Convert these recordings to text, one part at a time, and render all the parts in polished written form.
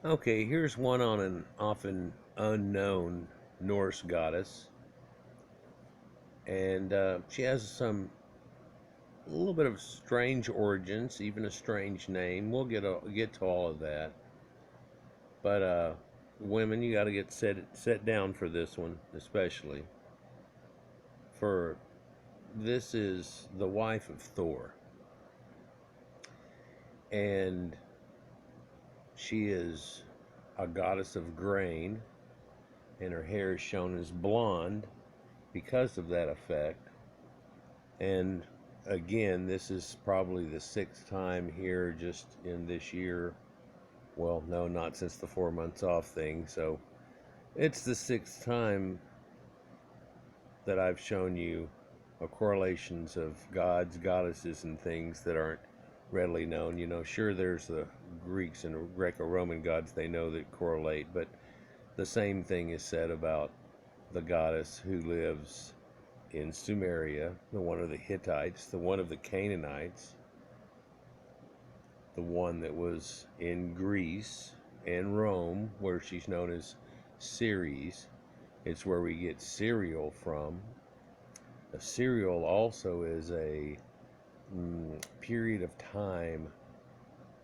Okay, here's one on an often unknown Norse goddess, and she has a little bit of strange origins, even a strange name. We'll get to all of that, but women, you got to get set down for this one, especially for this is the wife of Thor, and she is a goddess of grain, and her hair is shown as blonde because of that effect. And again, this is probably the sixth time here just in this year. Well, no, not since the 4 months off thing. So it's the sixth time that I've shown you correlations of gods, goddesses, and things that aren't readily known. Sure, there's the Greeks and Greco-Roman gods they know that correlate, but the same thing is said about the goddess who lives in Sumeria, the one of the Hittites, the one of the Canaanites, the one that was in Greece and Rome, where she's known as Ceres. It's where we get cereal from. A cereal also is a period of time.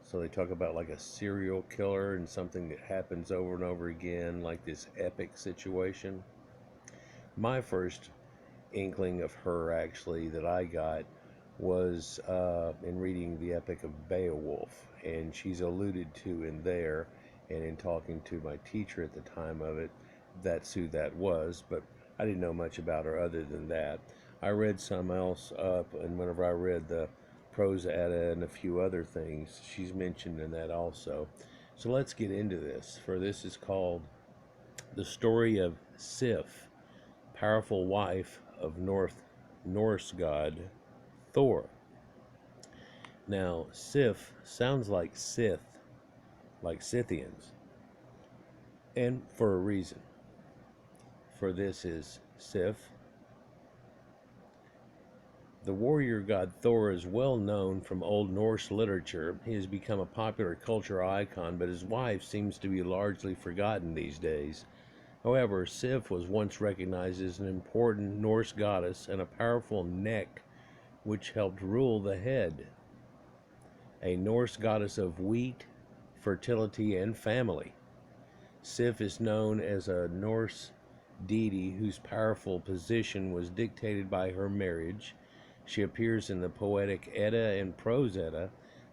So they talk about like a serial killer and something that happens over and over again, like this epic situation. My first inkling of her actually that I got was in reading the Epic of Beowulf, and she's alluded to in there, and in talking to my teacher at the time of it, that's who that was, but I didn't know much about her other than that. I read some else up, and whenever I read the Prose Edda and a few other things, she's mentioned in that also. So let's get into this, for this is called The Story of Scyth, powerful wife of Norse god Thor. Now, Scyth sounds like Scyth, like Scythians, and for a reason. For this is Scyth. The warrior god Thor is well known from Old Norse literature. He has become a popular culture icon, but his wife seems to be largely forgotten these days. However, Sif was once recognized as an important Norse goddess and a powerful neck which helped rule the head. A Norse goddess of wheat, fertility, and family. Sif is known as a Norse deity whose powerful position was dictated by her marriage. She appears in the poetic Edda and Prose Edda,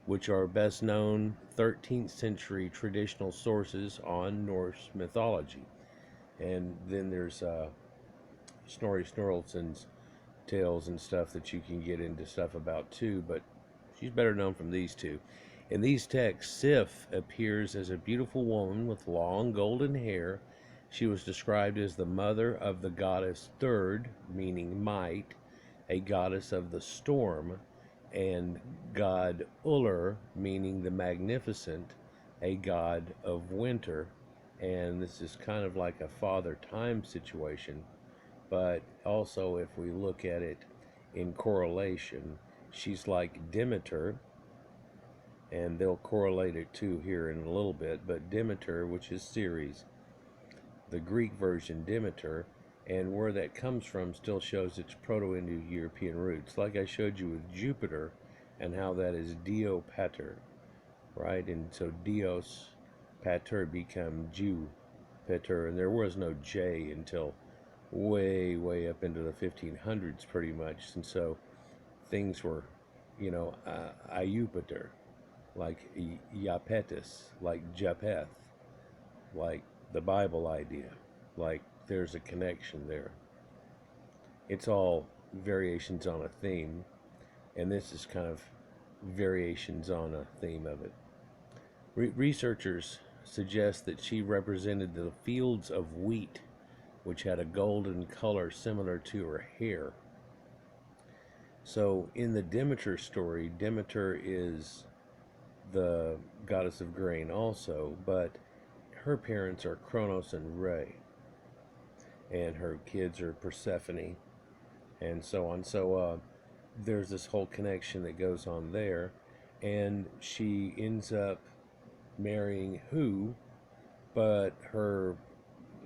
which are best known 13th century traditional sources on Norse mythology. And then there's Snorri Sturluson's tales and stuff that you can get into stuff about too, but she's better known from these two. In these texts, Sif appears as a beautiful woman with long golden hair. She was described as the mother of the goddess Third, meaning might, a goddess of the storm, and god Uller, meaning the magnificent, a god of winter. And this is kind of like a father time situation, but also if we look at it in correlation, she's like Demeter, and they'll correlate it too here in a little bit, but Demeter, which is Ceres, the Greek version Demeter, and where that comes from still shows its Proto-Indo-European roots, like I showed you with Jupiter and how that is Dio Pater, right? And so Dios Pater become Jew Pater, and there was no J until way up into the 1500s pretty much, and so things were, Iupiter, like Iapetus, like Japheth, like the Bible idea, like there's a connection there. It's all variations on a theme, and this is kind of variations on a theme of it. Researchers suggest that she represented the fields of wheat, which had a golden color similar to her hair. So in the Demeter story, Demeter is the goddess of grain also, but her parents are Kronos and Rhea, and her kids are Persephone, and so on. So there's this whole connection that goes on there, and she ends up marrying who? but her,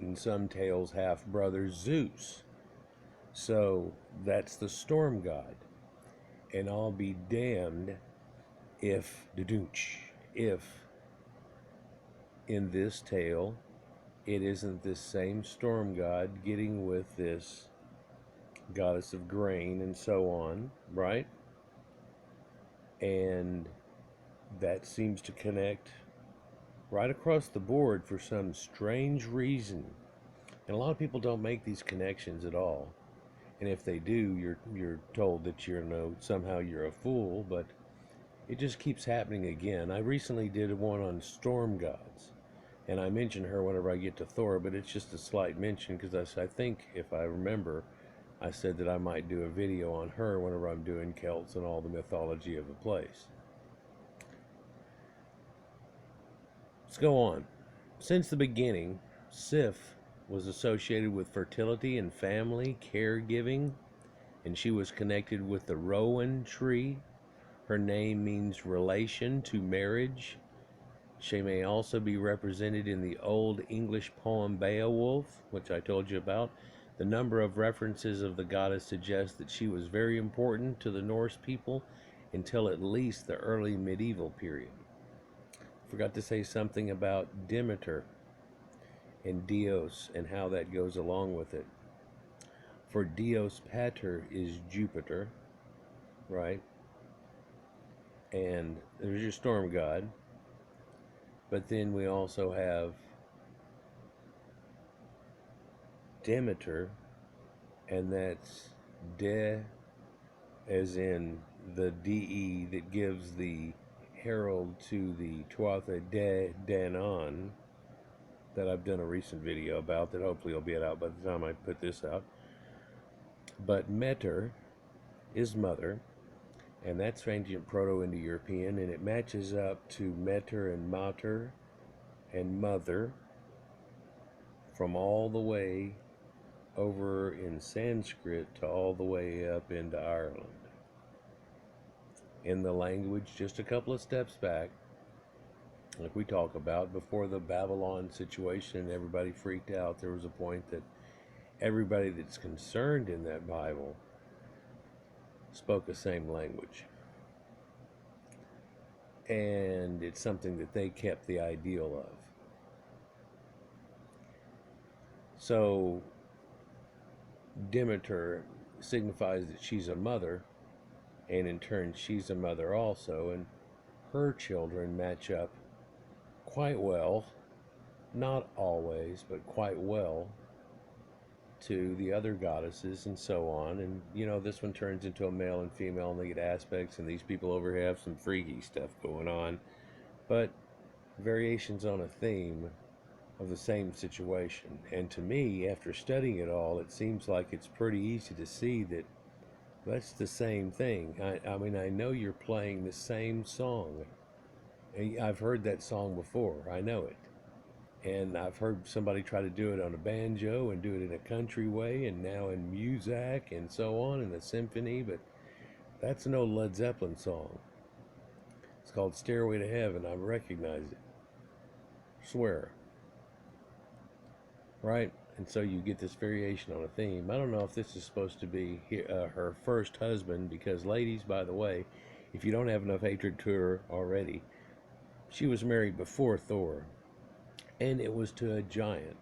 in some tales, half brother Zeus. So that's the storm god. And I'll be damned if, if in this tale it isn't this same storm god getting with this goddess of grain and so on, right? And that seems to connect right across the board for some strange reason. And a lot of people don't make these connections at all. And if they do, you're told that somehow you're a fool, but it just keeps happening again. I recently did one on storm gods, and I mention her whenever I get to Thor, but it's just a slight mention because I think, if I remember, I said that I might do a video on her whenever I'm doing Celts and all the mythology of the place. Let's go on. Since the beginning, Scyth was associated with fertility and family caregiving, and she was connected with the rowan tree. Her name means relation to marriage. She may also be represented in the Old English poem Beowulf, which I told you about. The number of references of the goddess suggests that she was very important to the Norse people until at least the early medieval period. Forgot to say something about Demeter and Dios and how that goes along with it. For Dios Pater is Jupiter, right? And there's your storm god. But then we also have Demeter, and that's De, as in the DE that gives the herald to the Tuatha De Danann, that I've done a recent video about that hopefully will be out by the time I put this out. But Meter is mother, and that's ancient Proto-Indo-European, and it matches up to Meter and Mater and mother from all the way over in Sanskrit to all the way up into Ireland. In the language, just a couple of steps back, like we talk about, before the Babylon situation and everybody freaked out, there was a point that everybody that's concerned in that Bible spoke the same language. And it's something that they kept the ideal of. So Demeter signifies that she's a mother, and in turn she's a mother also, and her children match up quite well, not always, but quite well, to the other goddesses and so on. And this one turns into a male and female, and they get aspects, and these people over here have some freaky stuff going on, but variations on a theme of the same situation. And to me, after studying it all, it seems like it's pretty easy to see that that's the same thing. I mean, I know you're playing the same song. I've heard that song before. I know it. And I've heard somebody try to do it on a banjo and do it in a country way, and now in music and so on, in a symphony. But that's an old Led Zeppelin song. It's called Stairway to Heaven. I recognize it. Swear. Right? And so you get this variation on a theme. I don't know if this is supposed to be her first husband, because ladies, by the way, if you don't have enough hatred to her already, she was married before Thor, and it was to a giant.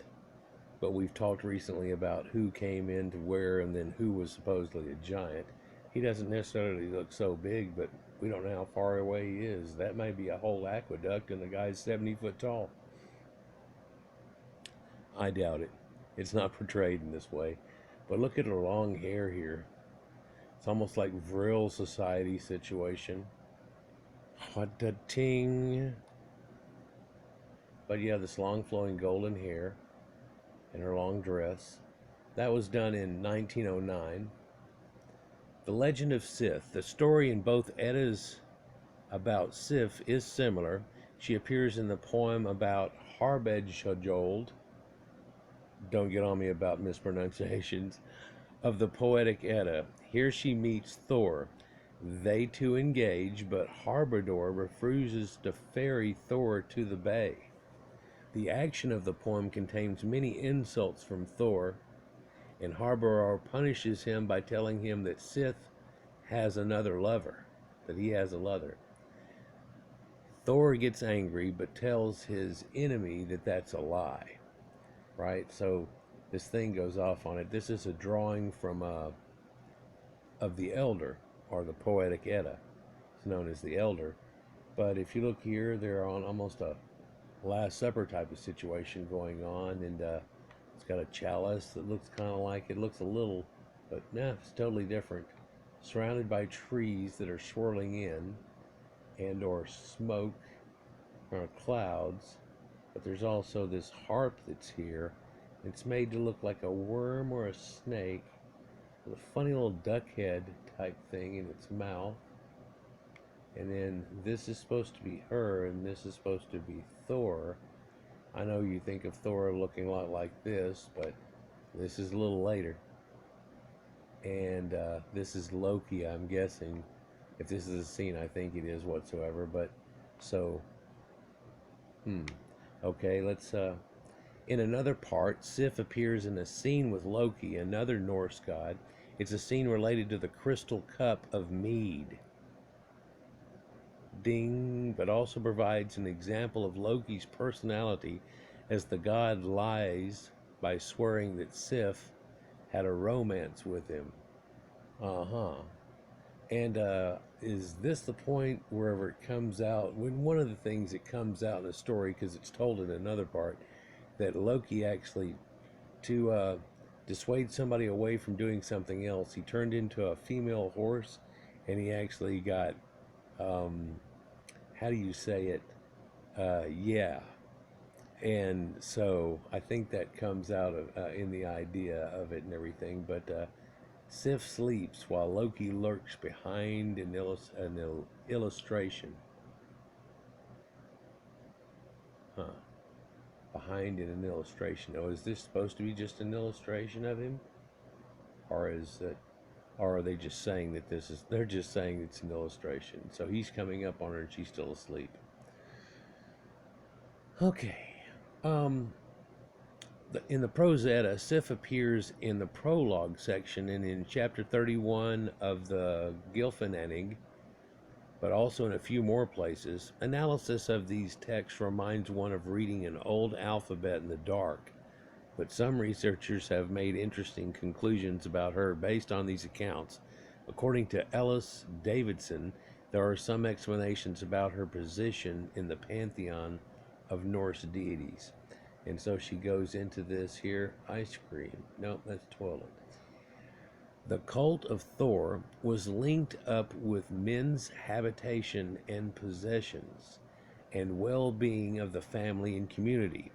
But we've talked recently about who came into where and then who was supposedly a giant. He doesn't necessarily look so big, but we don't know how far away he is. That may be a whole aqueduct, and the guy's 70 foot tall. I doubt it. It's not portrayed in this way. But look at her long hair here. It's almost like Vril Society situation. What da ting. But yeah, this long flowing golden hair and her long dress. That was done in 1909. The legend of Scyth. The story in both Eddas about Scyth is similar. She appears in the poem about Harbedshjold. Don't get on me about mispronunciations, of the Poetic Edda. Here she meets Thor. They two engage, but Harbador refuses to ferry Thor to the bay. The action of the poem contains many insults from Thor, and Harbour punishes him by telling him that Scyth has another lover, that he has a lover. Thor gets angry but tells his enemy that that's a lie, right? So this thing goes off on it. This is a drawing from of the Elder, or the Poetic Edda. It's known as the Elder. But if you look here, they're on almost a Last Supper type of situation going on, and it's got a chalice that looks kind of like it. Looks a little, but no, it's totally different. Surrounded by trees that are swirling in, and or smoke or clouds. But there's also this harp that's here. It's made to look like a worm or a snake with a funny little duck head type thing in its mouth. And then this is supposed to be her, and this is supposed to be Thor. I know you think of Thor looking a lot like this, but this is a little later. And this is Loki, I'm guessing. If this is a scene, I think it is whatsoever. But so, okay, let's. In another part, Sif appears in a scene with Loki, another Norse god. It's a scene related to the crystal cup of mead. Ding, but also provides an example of Loki's personality, as the god lies by swearing that Sif had a romance with him. And is this the point wherever it comes out? When one of the things that comes out in a story, because it's told in another part, that Loki actually, to dissuade somebody away from doing something else, he turned into a female horse, and he actually got, how do you say it? Yeah. And so I think that comes out of in the idea of it and everything. But Sif sleeps while Loki lurks behind an illustration. Behind in an illustration. Oh, is this supposed to be just an illustration of him? Or is it, or are they just saying that this is, they're just saying it's an illustration. So he's coming up on her and she's still asleep. Okay. In the Prose Edda, Sif appears in the prologue section and in chapter 31 of the Gylfaginning, but also in a few more places. Analysis of these texts reminds one of reading an old alphabet in the dark, but some researchers have made interesting conclusions about her based on these accounts. According to Ellis Davidson, there are some explanations about her position in the pantheon of Norse deities. And so she goes into this here. Ice cream. No, that's toilet. The cult of Thor was linked up with men's habitation and possessions and well-being of the family and community.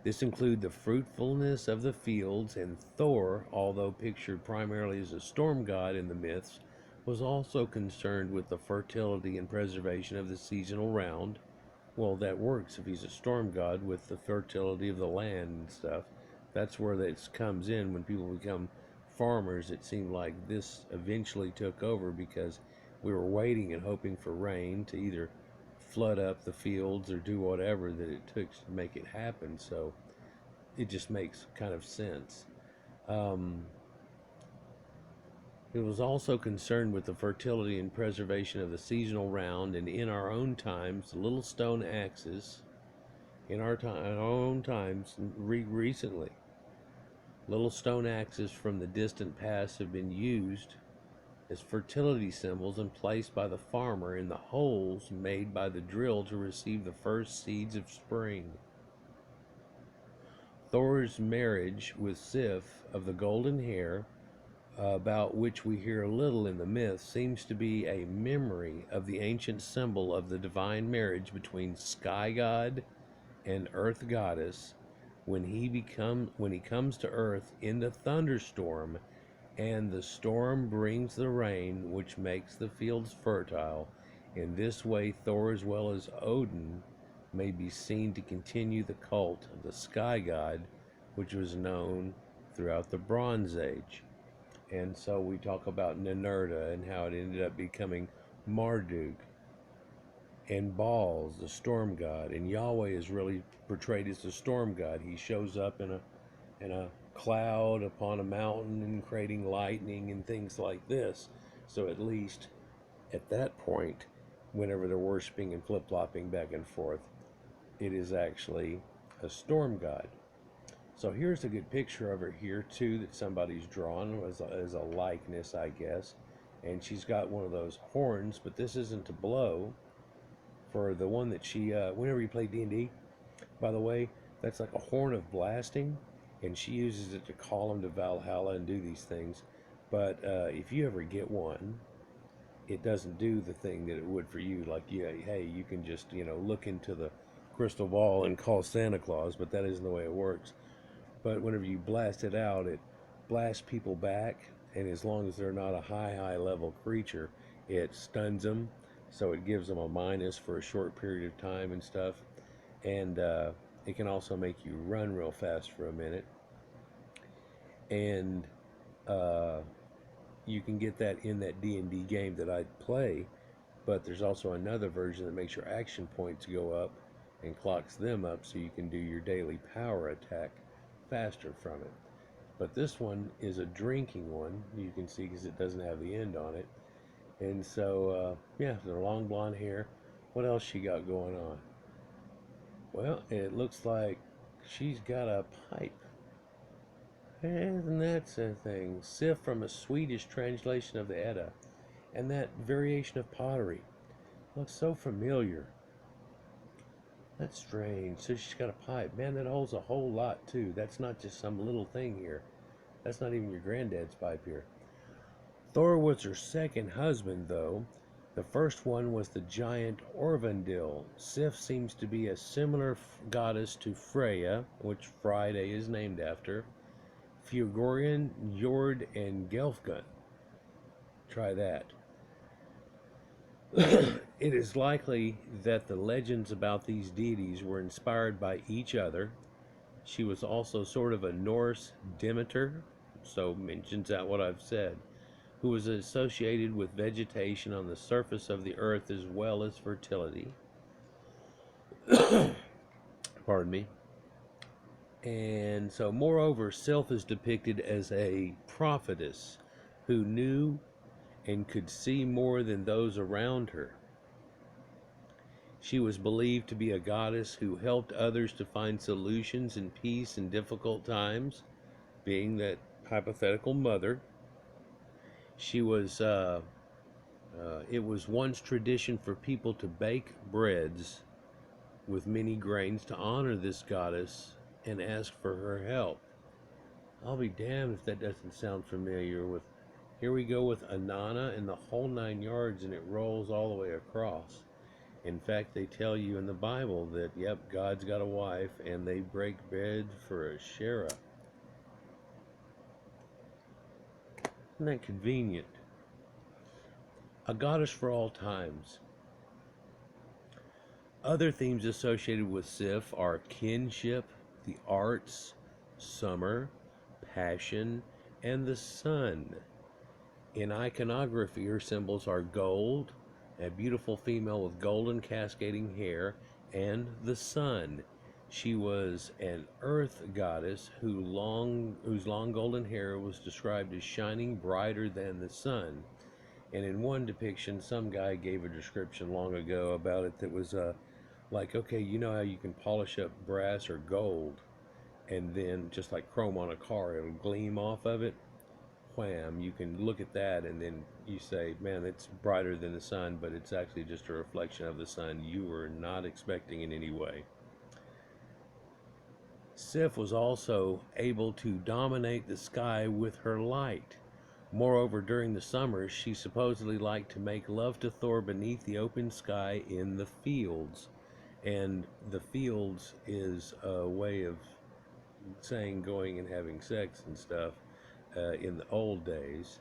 This included the fruitfulness of the fields, and Thor, although pictured primarily as a storm god in the myths, was also concerned with the fertility and preservation of the seasonal round. Well, that works if he's a storm god with the fertility of the land and stuff. That's where this comes in. When people become farmers, it seemed like this eventually took over because we were waiting and hoping for rain to either flood up the fields or do whatever that it took to make it happen. So it just makes kind of sense. It was also concerned with the fertility and preservation of the seasonal round, and in our own times, little stone axes, in our own times, recently, little stone axes from the distant past have been used as fertility symbols and placed by the farmer in the holes made by the drill to receive the first seeds of spring. Thor's marriage with Sif of the golden hair, about which we hear little in the myth, seems to be a memory of the ancient symbol of the divine marriage between sky god and earth goddess when he comes to earth in the thunderstorm, and the storm brings the rain which makes the fields fertile. In this way, Thor, as well as Odin, may be seen to continue the cult of the sky god, which was known throughout the Bronze Age. And so we talk about Ninurta and how it ended up becoming Marduk. and Baal, the storm god. And Yahweh is really portrayed as the storm god. He shows up in a cloud upon a mountain and creating lightning and things like this. So at least at that point, whenever they're worshiping and flip-flopping back and forth, it is actually a storm god. So here's a good picture of her here too that somebody's drawn as a likeness, I guess. And she's got one of those horns, but this isn't to blow. For the one that she, whenever you play D&D, by the way, that's like a horn of blasting, and she uses it to call them to Valhalla and do these things. But if you ever get one, it doesn't do the thing that it would for you. Like, yeah, hey, you can just, look into the crystal ball and call Santa Claus, but that isn't the way it works. But whenever you blast it out, it blasts people back, and as long as they're not a high level creature, it stuns them, so it gives them a minus for a short period of time and stuff. And it can also make you run real fast for a minute. And you can get that in that D&D game that I play, but there's also another version that makes your action points go up and clocks them up so you can do your daily power attack faster from it. But this one is a drinking one, you can see, because it doesn't have the end on it. And so, yeah, the long blonde hair. What else she got going on? Well, it looks like she's got a pipe. And that's a thing. Scyth from a Swedish translation of the Edda. And that variation of pottery looks so familiar. That's strange. So she's got a pipe. Man, that holds a whole lot, too. That's not just some little thing here. That's not even your granddad's pipe here. Thor was her second husband, though. The first one was the giant Orvandil. Sif seems to be a similar goddess to Freya, which Friday is named after. Fugorian, Jord, and Gelfgun. Try that. It is likely that the legends about these deities were inspired by each other. She was also sort of a Norse Demeter, so mentions out what I've said, who was associated with vegetation on the surface of the earth as well as fertility. Pardon me. And so, moreover, Sylph is depicted as a prophetess who knew and could see more than those around her. She was believed to be a goddess who helped others to find solutions and peace in difficult times, being that hypothetical mother. She was, it was once tradition for people to bake breads with many grains to honor this goddess and ask for her help. I'll be damned if that doesn't sound familiar. With here we go with Anana and the whole 9 yards, and it rolls all the way across. In fact, they tell you in the Bible that, yep, God's got a wife, and they break bread for Asherah. Isn't that convenient? A goddess for all times. Other themes associated with Sif are kinship, the arts, summer, passion, and the sun. In iconography, her symbols are gold, a beautiful female with golden cascading hair, and the sun. She was an earth goddess whose long golden hair was described as shining brighter than the sun. And in one depiction, some guy gave a description long ago about it that was like, okay, you know how you can polish up brass or gold, and then just like chrome on a car, it'll gleam off of it. Wham, you can look at that and then you say, man, it's brighter than the sun, but it's actually just a reflection of the sun you were not expecting in any way. Sif was also able to dominate the sky with her light. Moreover, during the summer, she supposedly liked to make love to Thor beneath the open sky in the fields. And the fields is a way of saying going and having sex and stuff in the old days.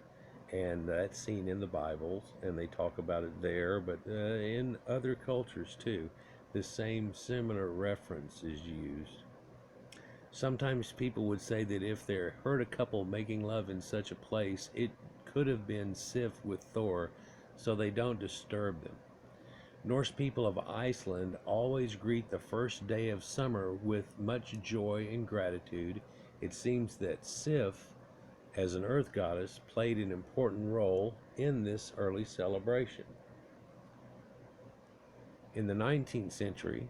And that's seen in the Bibles, and they talk about it there, but in other cultures too. The same similar reference is used. Sometimes people would say that if they heard a couple making love in such a place, it could have been Sif with Thor, so they don't disturb them. Norse people of Iceland always greet the first day of summer with much joy and gratitude. It seems that Sif, as an earth goddess, played an important role in this early celebration. In the 19th century,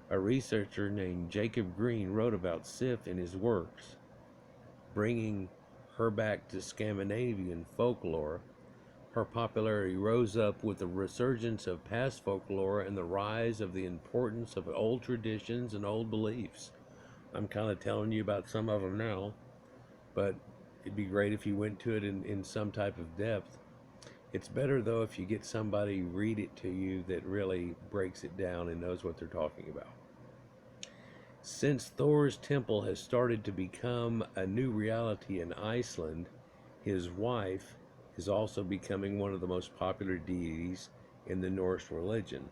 a researcher named Jacob Green wrote about Sif in his works, bringing her back to Scandinavian folklore. Her popularity rose up with the resurgence of past folklore and the rise of the importance of old traditions and old beliefs. I'm kind of telling you about some of them now, but it'd be great if you went to it in some type of depth. It's better, though, if you get somebody read it to you that really breaks it down and knows what they're talking about. Since Thor's temple has started to become a new reality in Iceland, his wife is also becoming one of the most popular deities in the Norse religion.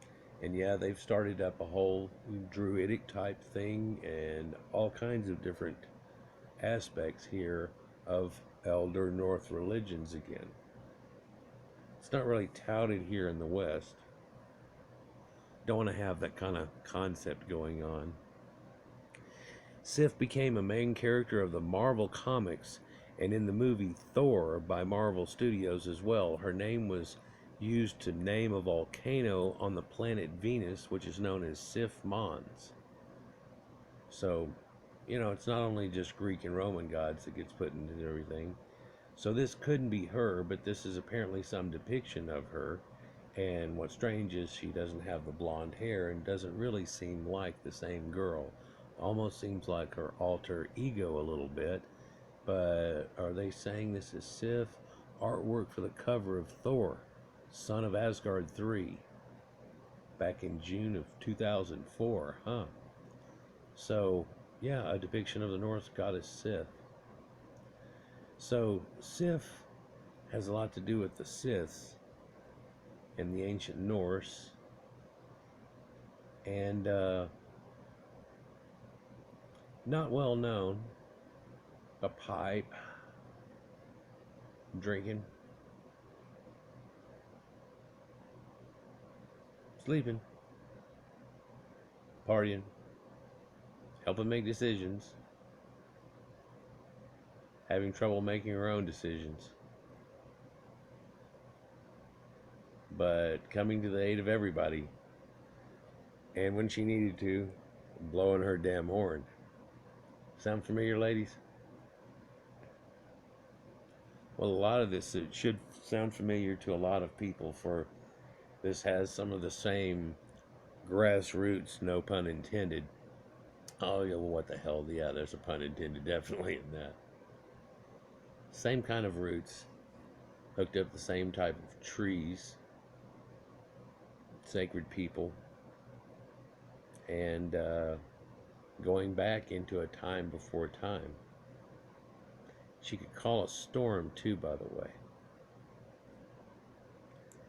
And yeah, they've started up a whole druidic type thing and all kinds of different aspects here of elder Norse religions again. It's not really touted here in the West. Don't want to have that kind of concept going on. Sif became a main character of the Marvel Comics and in the movie Thor by Marvel Studios as well. Her name was used to name a volcano on the planet Venus, which is known as Sif Mons. So, it's not only just Greek and Roman gods that gets put into everything. So this couldn't be her, but this is apparently some depiction of her. And what's strange is she doesn't have the blonde hair and doesn't really seem like the same girl. Almost seems like her alter ego a little bit. But are they saying this is Sif? Artwork for the cover of Thor, Son of Asgard 3, back in June of 2004, huh? So, yeah, a depiction of the Norse goddess Sith. So, Sif has a lot to do with the Scyths in the ancient Norse, and not well known. A pipe, drinking, sleeping, partying, helping make decisions, having trouble making her own decisions, but coming to the aid of everybody, and when she needed to, blowing her damn horn. Sound familiar, ladies? Well, a lot of this it should sound familiar to a lot of people, for this has some of the same grassroots, no pun intended. Oh, yeah, well, what the hell? Yeah, there's a pun intended definitely in that. Same kind of roots, hooked up the same type of trees, sacred people, and going back into a time before time. She could call a storm too, by the way.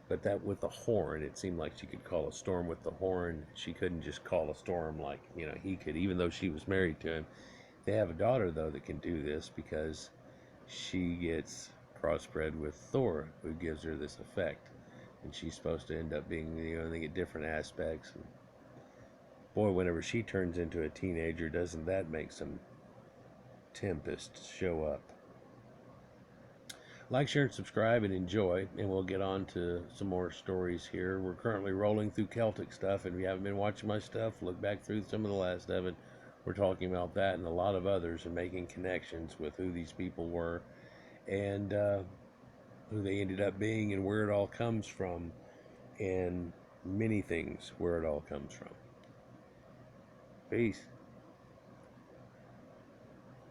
But that with the horn, it seemed like she could call a storm with the horn. She couldn't just call a storm like, he could, even though she was married to him. They have a daughter, though, that can do this because she gets crossbred with Thor, who gives her this effect. And she's supposed to end up being, they get different aspects. And boy, whenever she turns into a teenager, doesn't that make some tempests show up? Like, share, and subscribe, and enjoy, and we'll get on to some more stories here. We're currently rolling through Celtic stuff, and if you haven't been watching my stuff, look back through some of the last of it. We're talking about that and a lot of others and making connections with who these people were and who they ended up being and where it all comes from, and many things where it all comes from. Peace.